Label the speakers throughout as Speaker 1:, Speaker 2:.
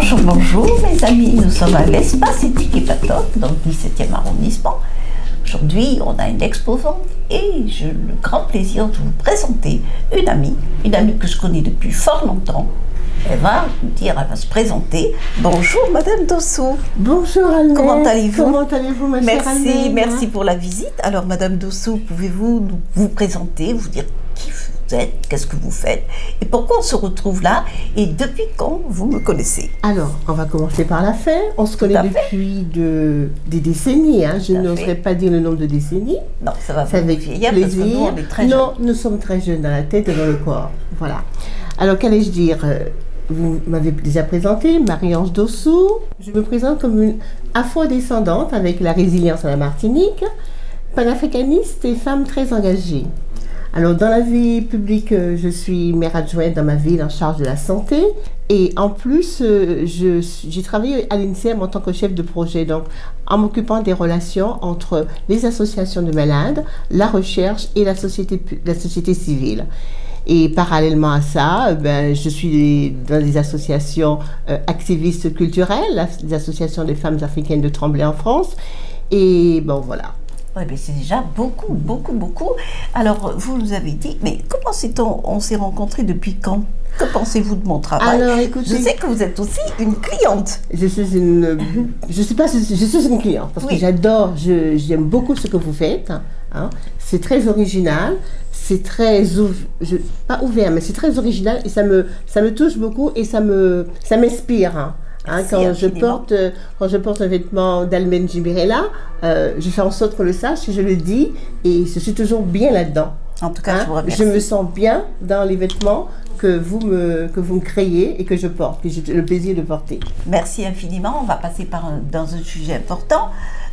Speaker 1: Bonjour, bonjour mes amis, nous sommes à l'espace éthique et Patoc, dans le 17e arrondissement. Aujourd'hui, on a une exposante et j'ai le grand plaisir de vous présenter une amie que je connais depuis fort longtemps. Elle va se présenter. Bonjour Madame Dossou.
Speaker 2: Bonjour Almette.
Speaker 1: Comment allez-vous?
Speaker 2: Comment allez-vous ma chère Almette?
Speaker 1: Merci pour la visite. Alors Madame Dossou, pouvez-vous vous présenter, vous dire qui vous êtes, qu'est-ce que vous faites et pourquoi on se retrouve là et depuis quand vous me connaissez?
Speaker 2: Alors, on va commencer par la fin. On se connaît depuis des décennies. Hein. Je n'oserais pas dire le nombre de décennies.
Speaker 1: Non, ça va
Speaker 2: avec
Speaker 1: vieillir
Speaker 2: plaisir.
Speaker 1: Parce que nous, on est très jeunes.
Speaker 2: Non, nous sommes très jeunes dans la tête et dans le corps. Voilà. Alors, qu'allais-je dire? Vous m'avez déjà présenté, Marie-Ange Dossou. Je me présente comme une afro-descendante avec la résilience à la Martinique, panafricaniste et femme très engagée. Alors, dans la vie publique, je suis maire adjointe dans ma ville en charge de la santé. Et en plus, j'ai travaillé à l'INSERM en tant que chef de projet, donc en m'occupant des relations entre les associations de malades, la recherche et la société civile. Et parallèlement à ça, je suis dans des associations activistes culturelles, les associations des femmes africaines de Tremblay en France. Et bon, voilà.
Speaker 1: Oui, mais c'est déjà beaucoup. Alors, vous nous avez dit, mais comment on s'est rencontrés depuis quand? Que pensez-vous de mon travail?
Speaker 2: Alors, écoutez,
Speaker 1: je sais que vous êtes aussi une cliente.
Speaker 2: Je suis une cliente parce que j'adore, j'aime beaucoup ce que vous faites. Hein. C'est très original, c'est très pas ouvert, mais c'est très original et ça me touche beaucoup et ça m'inspire. Hein. Quand je porte un vêtement d'Almen Jimbirela, je fais en sorte qu'on le sache, je le dis et je suis toujours bien là-dedans.
Speaker 1: En tout cas, je vous remercie.
Speaker 2: Je me sens bien dans les vêtements que vous me créez et que je porte, que j'ai le plaisir de porter.
Speaker 1: Merci infiniment. On va passer dans un sujet important.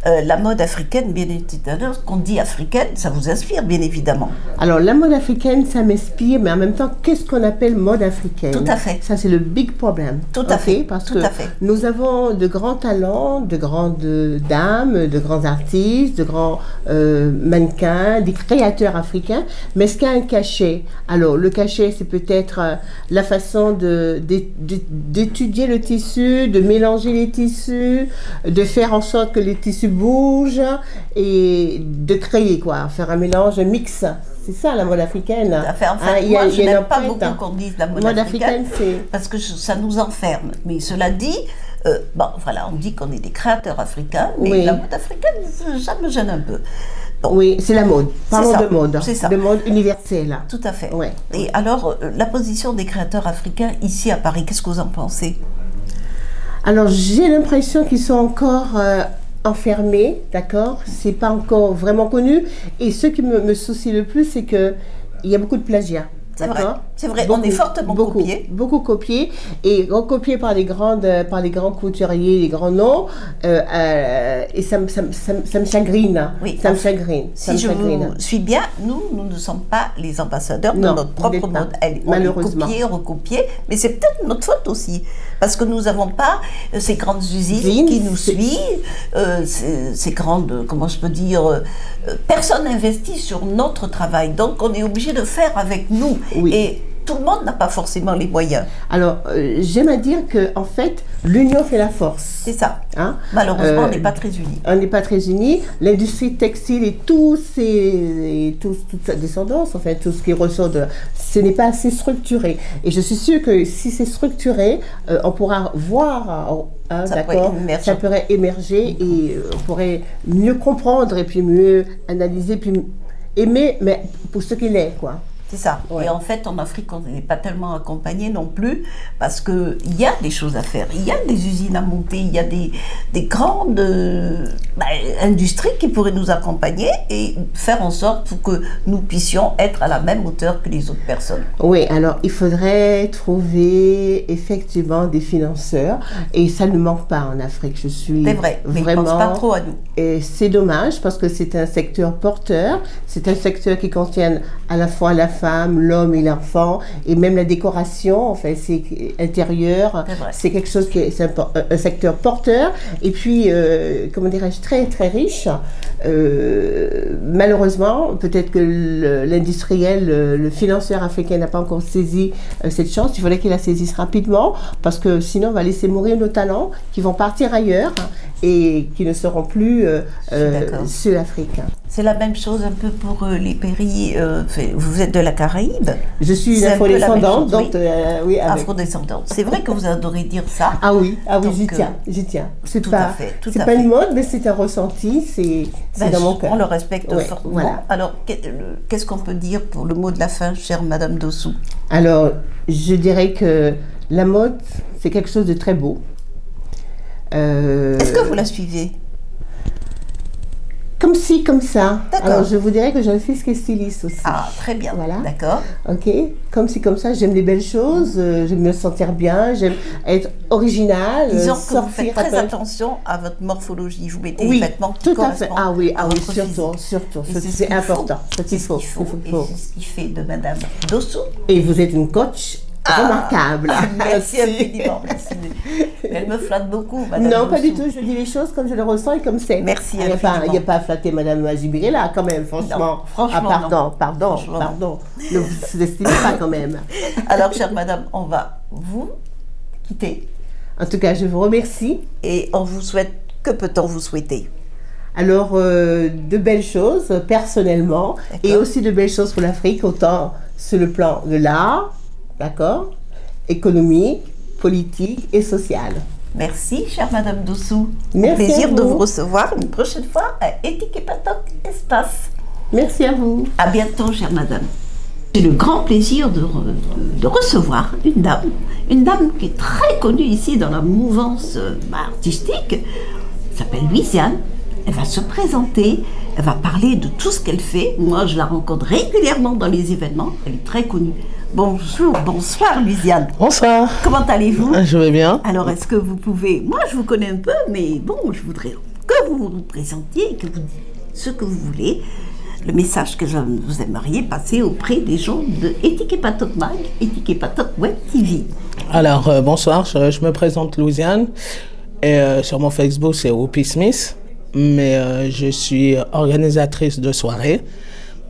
Speaker 1: La mode africaine, bien évidemment, qu'on dit africaine, ça vous inspire, bien évidemment.
Speaker 2: Alors, la mode africaine, ça m'inspire, mais en même temps, qu'est-ce qu'on appelle mode africaine?
Speaker 1: Tout à fait.
Speaker 2: Ça, c'est le big problème.
Speaker 1: Tout à fait.
Speaker 2: Parce que nous avons de grands talents, de grandes dames, de grands artistes, de grands mannequins, des créateurs africains, mais est-ce qu'il y a un cachet? Alors, le cachet, c'est peut-être la façon d'étudier le tissu, de mélanger les tissus, de faire en sorte que les tissus bouge et de créer faire un mélange, un mix. C'est ça la mode africaine.
Speaker 1: Moi, je n'aime pas beaucoup qu'on dise la mode africaine parce que ça nous enferme. Mais cela dit, on dit qu'on est des créateurs africains, mais la mode africaine, ça me gêne un peu.
Speaker 2: Bon. Oui, c'est la mode. Parlons de mode.
Speaker 1: C'est ça.
Speaker 2: De mode universelle.
Speaker 1: Tout à fait.
Speaker 2: Ouais.
Speaker 1: Et alors, la position des créateurs africains ici à Paris, qu'est-ce que vous en pensez? Alors,
Speaker 2: j'ai l'impression qu'ils sont encore enfermés, d'accord? C'est pas encore vraiment connu. Et ce qui me soucie le plus, c'est qu'il y a beaucoup de plagiat.
Speaker 1: C'est vrai, on est fortement copié.
Speaker 2: Beaucoup copié et recopié par les grands couturiers, les grands noms. Et ça me chagrine.
Speaker 1: Oui,
Speaker 2: ça me chagrine.
Speaker 1: Si je vous suis bien, nous ne sommes pas les ambassadeurs de notre propre mode. On est copié, recopié, mais c'est peut-être notre faute aussi. Parce que nous n'avons pas ces grandes usines qui nous suivent, ces grandes, comment je peux dire, personne n'investit sur notre travail. Donc on est obligé de faire avec nous.
Speaker 2: Oui.
Speaker 1: Et tout le monde n'a pas forcément les moyens.
Speaker 2: Alors, j'aime à dire qu'en fait, l'union fait la force.
Speaker 1: C'est ça. Hein? Malheureusement, on n'est pas très unis.
Speaker 2: On n'est pas très unis. L'industrie textile et toute sa descendance, enfin, tout ce qui ressort ce n'est pas assez structuré. Et je suis sûre que si c'est structuré, on pourra voir... ça pourrait émerger et on pourrait mieux comprendre et puis mieux analyser, puis aimer, mais pour ce qu'il est, quoi.
Speaker 1: C'est ça. Ouais. Et en fait, en Afrique, on n'est pas tellement accompagné non plus parce qu'il y a des choses à faire. Il y a des usines à monter, il y a des grandes industries qui pourraient nous accompagner et faire en sorte pour que nous puissions être à la même hauteur que les autres personnes.
Speaker 2: Oui, alors il faudrait trouver effectivement des financeurs et ça ne manque pas en Afrique. Je suis
Speaker 1: vrai, mais vraiment... ils ne pensent pas trop à nous.
Speaker 2: Et c'est dommage parce que c'est un secteur porteur, c'est un secteur qui contient à la fois la femme, l'homme et l'enfant, et même la décoration, enfin, c'est intérieur, c'est quelque chose qui est un secteur porteur, et puis, comment dirais-je, très très riche. Malheureusement, peut-être que l'industriel, le financeur africain n'a pas encore saisi cette chance. Il faudrait qu'il la saisisse rapidement, parce que sinon on va laisser mourir nos talents qui vont partir ailleurs et qui ne seront plus ceux africains.
Speaker 1: C'est la même chose un peu pour les pays. Vous êtes de la Caraïbe.
Speaker 2: Je suis une afrodescendante, donc
Speaker 1: oui, afrodescendante. C'est vrai que vous adorez dire ça.
Speaker 2: Ah oui, j'y tiens. C'est pas une mode, mais c'est un ressenti, c'est dans mon cœur.
Speaker 1: On le respecte fortement. Voilà. Alors, qu'est-ce qu'on peut dire pour le mot de la fin, chère Madame Dossou?
Speaker 2: Alors, je dirais que la mode, c'est quelque chose de très beau.
Speaker 1: Est-ce que vous la suivez?
Speaker 2: Comme ci, comme ça.
Speaker 1: D'accord.
Speaker 2: Alors, je vous dirais que j'ai un fils qui est styliste aussi.
Speaker 1: Ah, très bien.
Speaker 2: Voilà.
Speaker 1: D'accord.
Speaker 2: Ok. Comme ci, comme ça. J'aime les belles choses. J'aime me sentir bien. J'aime être originale.
Speaker 1: Disons que vous faites très attention à votre morphologie. Vous mettez des vêtements qui correspondent à votre
Speaker 2: surtout. C'est important. C'est ce qu'il faut.
Speaker 1: C'est ce qui fait de Madame Dossou.
Speaker 2: Et vous êtes une coach remarquable.
Speaker 1: Merci infiniment. Merci. Elle me flatte beaucoup, Madame
Speaker 2: Non,
Speaker 1: Dossou.
Speaker 2: pas du tout. Je dis les choses comme je les ressens et comme c'est.
Speaker 1: Merci
Speaker 2: infiniment. Il n'y a pas à flatter Madame Ajibiré-là, quand même, franchement.
Speaker 1: Non, franchement,
Speaker 2: pardon. Ne vous sous-estimez pas, quand même.
Speaker 1: Alors, chère Madame, on va vous quitter.
Speaker 2: En tout cas, je vous remercie.
Speaker 1: Et on vous souhaite, que peut-on vous souhaiter?
Speaker 2: Alors, de belles choses, personnellement, et aussi de belles choses pour l'Afrique, autant sur le plan de l'art, d'accord, économique, politique et social.
Speaker 1: Merci, chère Madame Dossou.
Speaker 2: Merci.
Speaker 1: Plaisir de vous recevoir une prochaine fois à Éthique et Patoc Espace.
Speaker 2: Merci à vous.
Speaker 1: À bientôt, chère Madame. J'ai le grand plaisir de recevoir une dame qui est très connue ici dans la mouvance artistique. Elle s'appelle Louisiane. Elle va se présenter, elle va parler de tout ce qu'elle fait. Moi, je la rencontre régulièrement dans les événements. Elle est très connue. Bonsoir Louisiane.
Speaker 3: Bonsoir.
Speaker 1: Comment allez-vous?
Speaker 3: Je vais bien.
Speaker 1: Alors, est-ce que vous pouvez... Moi, je vous connais un peu, mais bon, je voudrais que vous vous présentiez, que vous dites ce que vous voulez, le message que vous aimeriez passer auprès des gens de Éthique et Patoc Mag, Éthique et Patoc Web TV.
Speaker 3: Alors, bonsoir, je me présente Louisiane. Et sur mon Facebook, c'est Whoopi Smith. Mais je suis organisatrice de soirées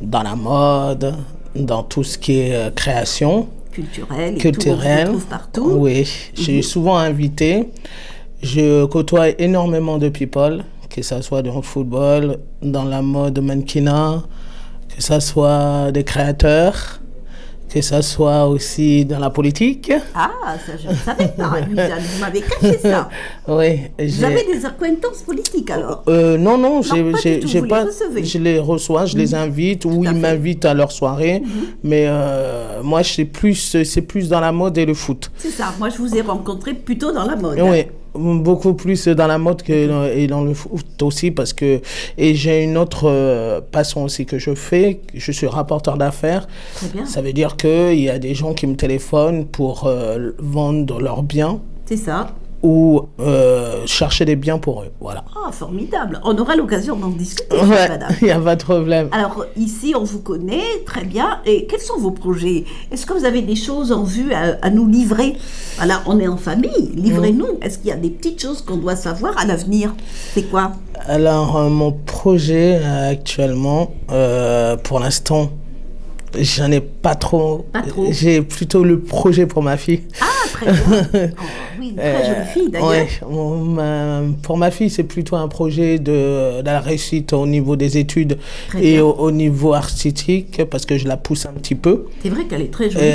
Speaker 3: dans la mode, dans tout ce qui est création
Speaker 1: culturelle,
Speaker 3: tout, on se
Speaker 1: retrouve partout.
Speaker 3: Oui, je suis souvent invitée. Je côtoie énormément de people, que ce soit dans le football, dans la mode mannequinat, que ce soit des créateurs, que ce soit aussi dans la politique.
Speaker 1: Ah, ça je ne savais pas, Louisiane, vous m'avez caché ça.
Speaker 3: Oui.
Speaker 1: Vous avez des acquaintances politiques alors?
Speaker 3: Non,
Speaker 1: je
Speaker 3: les reçois, je les invite, ou ils m'invitent à leur soirée, mais moi c'est plus dans la mode et le foot.
Speaker 1: C'est ça, moi je vous ai rencontré plutôt dans la mode.
Speaker 3: Oui. Beaucoup plus dans la mode et dans le foot aussi, parce que j'ai une autre passion aussi que je fais. Je suis rapporteur d'affaires.
Speaker 1: Très bien.
Speaker 3: Ça veut dire qu'il y a des gens qui me téléphonent pour vendre leurs biens.
Speaker 1: C'est ça.
Speaker 3: Ou chercher des biens pour eux. Voilà.
Speaker 1: Ah, formidable. On aura l'occasion d'en discuter, madame.
Speaker 3: Il n'y a pas de problème.
Speaker 1: Alors, ici, on vous connaît très bien. Et quels sont vos projets? Est-ce que vous avez des choses en vue à nous livrer? Voilà, on est en famille. Livrez-nous. Est-ce qu'il y a des petites choses qu'on doit savoir à l'avenir? C'est quoi?
Speaker 3: Alors, mon projet actuellement, pour l'instant, j'en ai pas trop.
Speaker 1: Pas trop.
Speaker 3: J'ai plutôt le projet pour ma fille.
Speaker 1: Ah, très bien. Oui, une très jolie fille d'ailleurs.
Speaker 3: Ouais, pour ma fille, c'est plutôt un projet de la réussite au niveau des études et au niveau artistique, parce que je la pousse un petit peu.
Speaker 1: C'est vrai qu'elle est très jolie.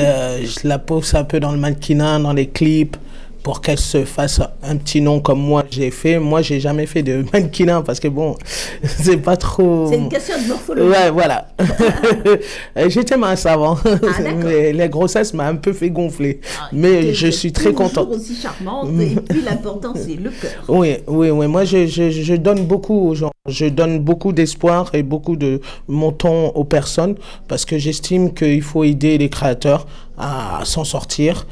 Speaker 3: Je la pousse un peu dans le mannequinat, dans les clips, pour qu'elle se fasse un petit nom comme moi j'ai fait. Moi, j'ai jamais fait de mannequinat parce que bon, c'est pas trop...
Speaker 1: C'est une question de morphologie.
Speaker 3: Ouais, voilà. J'étais mince avant, mais la grossesse m'a un peu fait gonfler. Mais je suis très contente.
Speaker 1: Toujours aussi charmante, et puis l'important, c'est le cœur.
Speaker 3: Oui. Moi, je donne beaucoup aux gens. Je donne beaucoup d'espoir et beaucoup de mon temps aux personnes, parce que j'estime qu'il faut aider les créateurs à s'en sortir,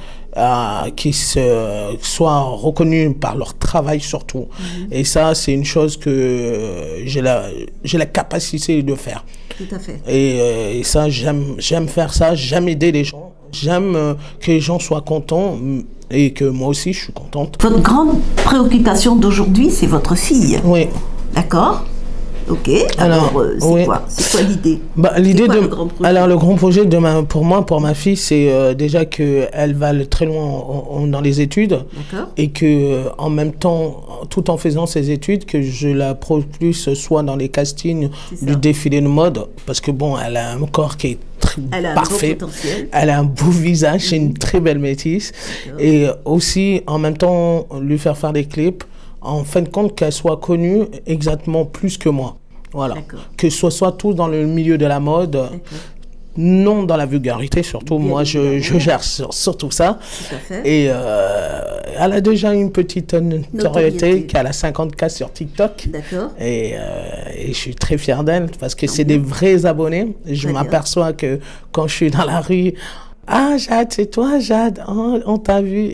Speaker 3: qu'ils soient reconnus par leur travail surtout. Et ça, c'est une chose que j'ai la capacité de faire.
Speaker 1: Tout à fait.
Speaker 3: Et ça, j'aime faire ça, j'aime aider les gens, j'aime que les gens soient contents et que moi aussi, je suis contente.
Speaker 1: Votre grande préoccupation d'aujourd'hui, c'est votre fille.
Speaker 3: Oui.
Speaker 1: D'accord. Ok. Alors, c'est quoi l'idée?
Speaker 3: L'idée de le grand projet pour moi, pour ma fille, c'est déjà qu'elle va très loin dans les études et que en même temps, tout en faisant ses études, que je la propulse soit dans les castings du défilé de mode, parce que bon, elle a un corps qui est parfait, elle a un beau visage, c'est une très belle métisse, et aussi en même temps lui faire des clips. En fin de compte, qu'elle soit connue exactement plus que moi. Voilà. Que ce soit tous dans le milieu de la mode, non dans la vulgarité, surtout. Moi, je gère surtout ça. Et elle a déjà une petite notoriété qu'elle a 50K sur TikTok. Et je suis très fier d'elle parce que c'est des vrais abonnés. Je m'aperçois que quand je suis dans la rue, ah, Jade, c'est toi, Jade, on t'a vu.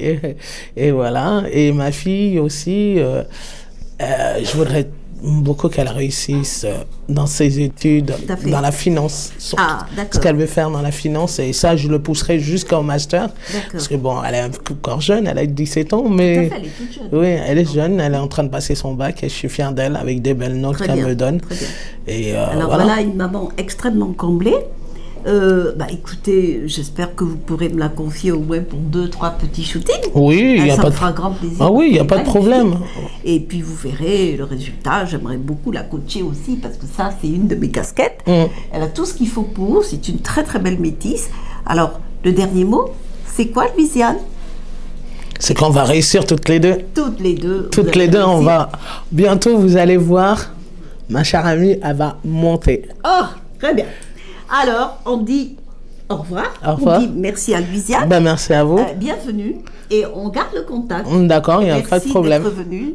Speaker 3: Et voilà. Et ma fille aussi, je voudrais beaucoup qu'elle réussisse dans ses études, dans la finance. Ce qu'elle veut faire dans la finance. Et ça, je le pousserai jusqu'au master. Parce que bon, elle est encore jeune, elle a 17 ans, mais...
Speaker 1: Elle est toute jeune.
Speaker 3: Oui, elle est jeune, elle est en train de passer son bac et je suis fier d'elle avec des belles notes qu'elle me donne. Et,
Speaker 1: alors voilà une maman extrêmement comblée. Écoutez, j'espère que vous pourrez me la confier au moins pour 2-3 petits shootings.
Speaker 3: Oui, il y a pas de
Speaker 1: fera grand plaisir.
Speaker 3: Ah oui, il n'y a pas de problème.
Speaker 1: Et puis vous verrez le résultat. J'aimerais beaucoup la coacher aussi parce que ça, c'est une de mes casquettes. Elle a tout ce qu'il faut pour. C'est une très très belle métisse. Alors, le dernier mot, c'est quoi, Louisiane?
Speaker 3: C'est qu'on va réussir toutes les deux.
Speaker 1: Toutes les deux.
Speaker 3: Toutes les deux, on va. Bientôt, vous allez voir, ma chère amie, elle va monter.
Speaker 1: Oh, très bien. Alors, on dit au revoir.
Speaker 3: Au revoir.
Speaker 1: On dit merci à Louisiane.
Speaker 3: Merci à vous.
Speaker 1: Bienvenue. Et on garde le contact.
Speaker 3: D'accord, il n'y a pas de problème.
Speaker 1: Merci d'être venu.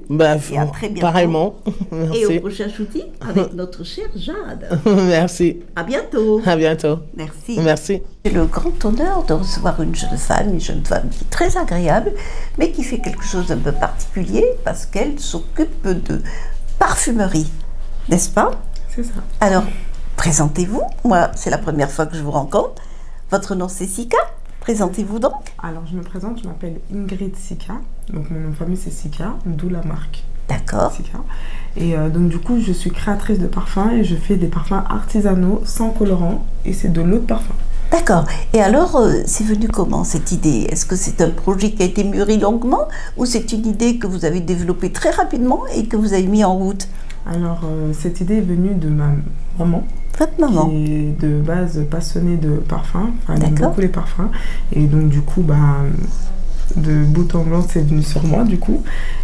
Speaker 1: Et à très bientôt.
Speaker 3: Pareillement.
Speaker 1: Merci. Et au prochain shooting avec notre chère Jade.
Speaker 3: Merci.
Speaker 1: À bientôt.
Speaker 3: À bientôt.
Speaker 1: Merci.
Speaker 3: Merci.
Speaker 1: J'ai le grand honneur de recevoir une jeune femme qui est très agréable, mais qui fait quelque chose d'un peu particulier parce qu'elle s'occupe de parfumerie. N'est-ce pas?
Speaker 4: C'est ça.
Speaker 1: Alors, présentez-vous. Moi, c'est la première fois que je vous rencontre. Votre nom, c'est Sika. Présentez-vous donc.
Speaker 4: Alors, je me présente, je m'appelle Ingrid Sika. Donc, mon nom de famille, c'est Sika, d'où la marque.
Speaker 1: D'accord.
Speaker 4: Sika. Et donc, du coup, je suis créatrice de parfums et je fais des parfums artisanaux, sans colorant, et c'est de l'eau de parfum.
Speaker 1: D'accord. Et alors, c'est venu comment cette idée? Est-ce que c'est un projet qui a été mûri longuement ou c'est une idée que vous avez développée très rapidement et que vous avez mis en route?
Speaker 4: Alors, cette idée est venue de ma maman.
Speaker 1: Votre maman?
Speaker 4: Qui est de base passionnée de parfums. Elle aime beaucoup les parfums. Et donc, du coup, de bout en blanc, c'est venu sur moi, du coup.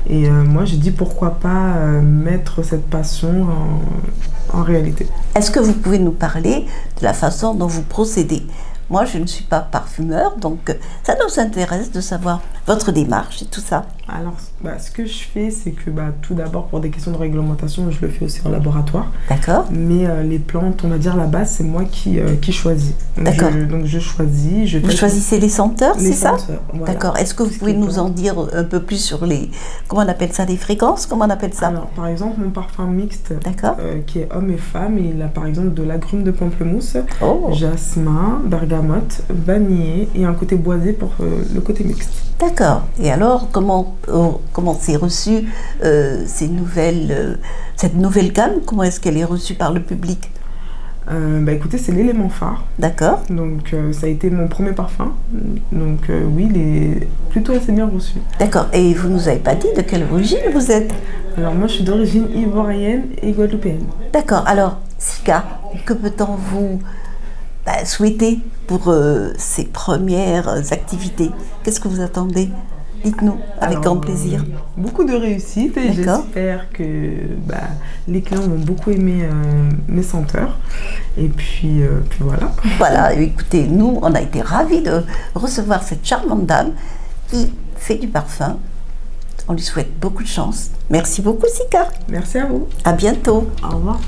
Speaker 4: Et moi, j'ai dit pourquoi pas mettre cette passion en réalité.
Speaker 1: Est-ce que vous pouvez nous parler de la façon dont vous procédez? Moi, je ne suis pas parfumeur, donc ça nous intéresse de savoir votre démarche et tout ça.
Speaker 4: Alors, ce que je fais, c'est que tout d'abord, pour des questions de réglementation, je le fais aussi en laboratoire.
Speaker 1: D'accord.
Speaker 4: Mais les plantes, on va dire la base, c'est moi qui choisis.
Speaker 1: D'accord.
Speaker 4: Donc, je choisis.
Speaker 1: Vous choisissez les senteurs, c'est ça?
Speaker 4: Voilà.
Speaker 1: D'accord. Est-ce que vous pouvez nous en dire un peu plus sur les... Comment on appelle ça? Des fréquences? Comment on appelle ça?
Speaker 4: Alors, par exemple, mon parfum mixte, qui est homme et femme, il a par exemple de l'agrume de pamplemousse, jasmin, bergamote, vanillé et un côté boisé pour le côté mixte.
Speaker 1: D'accord. Et alors, comment c'est reçu cette nouvelle gamme? Comment est-ce qu'elle est reçue par le public?
Speaker 4: Écoutez, c'est l'élément phare.
Speaker 1: D'accord.
Speaker 4: Donc, ça a été mon premier parfum. Donc, oui, il est plutôt assez bien reçu.
Speaker 1: D'accord. Et vous nous avez pas dit de quelle origine vous êtes?
Speaker 4: Alors, moi, je suis d'origine ivoirienne et guadeloupéenne.
Speaker 1: D'accord. Alors, Sika, que peut-on vous souhaiter pour ces premières activités? Qu'est-ce que vous attendez? Dites-nous, avec grand plaisir.
Speaker 4: Beaucoup de réussite et j'espère que les clients vont beaucoup aimer mes senteurs. Et puis voilà. Voilà,
Speaker 1: écoutez, nous, on a été ravis de recevoir cette charmante dame qui fait du parfum. On lui souhaite beaucoup de chance. Merci beaucoup, Sika.
Speaker 4: Merci à vous.
Speaker 1: À bientôt.
Speaker 4: Au revoir.